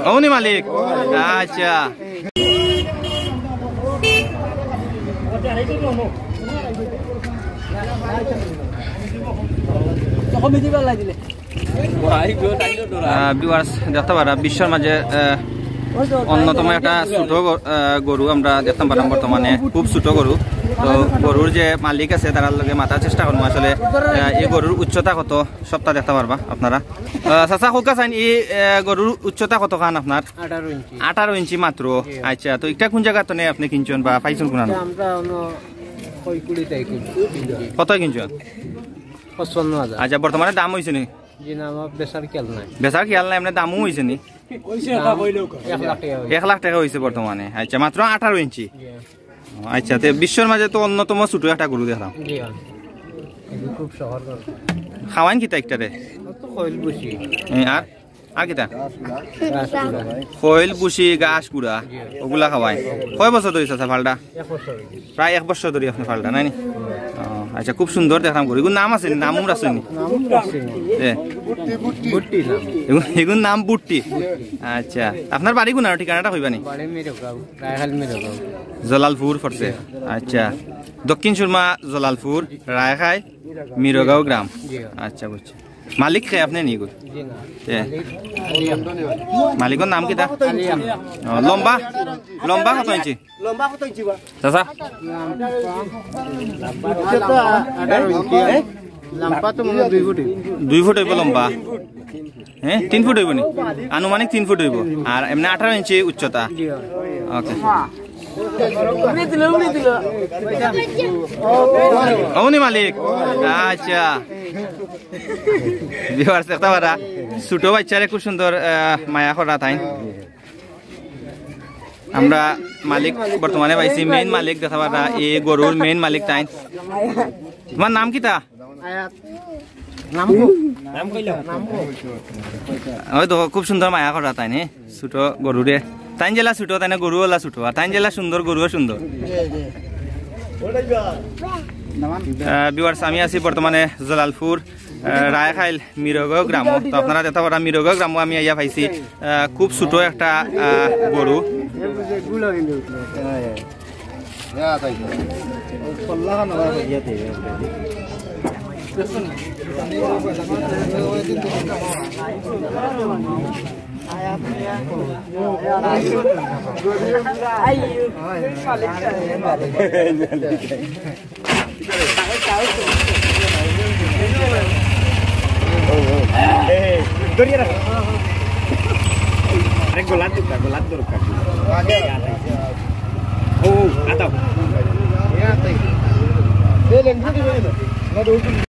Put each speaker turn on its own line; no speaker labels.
Oh ni Malik. Acha. Viewers দেখতে পারা বিশ্বের মাঝে অন্যতম একটা ছোট গরু আমরা দেখতে পারলাম বর্তমানে খুব ছোট গরু তো গরুর যে মালিক আছে তার লগে মাথার চেষ্টা করবো আসলে এই গরুর উচ্চতা কত সপ্তাহ দেখতে পারবা আপনারা চাচা কোকা চাইন এই গরুর উচ্চতা কত খান আপনার 18 ইঞ্চি মাত্র আচ্ছা তো এটা কোন জায়গা তো আপনি কিনছেন বা পাইছেন কোন কত কিনছেন 55,000 আচ্ছা বর্তমানে দাম হয়েছে নি বেচার খেয়াল নাই আপনার দামও হয়েছে নি 1 লাখ টাকা হয়েছে বর্তমানে আচ্ছা মাত্র 18 ইঞ্চি আচ্ছা তো বিশ্বের মাঝে তো অন্যতম ছোট একটা গরু দেখলাম খাওয়ান কিতা একটারে আর আর কিতা খৈল বুসি গাছ গুড়া ওগুলা খাওয়াই কয় বছর ধরে আছে ফালটা প্রায় 1 বছর ধরে আপনি ফালটা নাই আচ্ছা খুব সুন্দর দেখলাম গরু এগুলো নাম আছে নামও আছে এগুলো নাম বুট্টি আচ্ছা আপনার বাড়ি কোন ঠিকানাটা কইবানি জলালপুর পড়ছে আচ্ছা দক্ষিণ সুরমা জলালপুর রায়খাই মিরগাঁও গ্রাম আচ্ছা বুঝছি মালিক কে আপনি নি গো মালিকের নাম কি লম্বা লম্বা কত ইঞ্চি চাচা দুই ফুট হইব লম্বা হ্যাঁ 3 ফুট হইব নি আনুমানিক 3 ফুট হইব আর এমনি 18 ইঞ্চি উচ্চতা ওকে ওনি মালিক আচ্ছা ভিউয়ার্স দেখতে পারা ছোট বাচ্চারে খুব সুন্দর মায়া করা তাই আমরা মালিক বর্তমানে পাইছি মেইন মালিক দেখা পারা এই গরুর মেইন মালিক তাই তোমার নাম কিতা ওই তো খুব সুন্দর মায়া করা তাই নে ছোট গরুরে তাই জেলা ছোট তাই না গরু ওলা ছোট আর তাই জেলা সুন্দর গরুও সুন্দর ভিউয়ার্স আমি আছি বর্তমানে জলালপুর রায়খাইল মিরগাঁও গ্রাম তো আপনারা দেখতে পারা মিরগাঁও গ্রাম আমি আইয়া পাইছি খুব ছোট একটা গরু
golat oh atau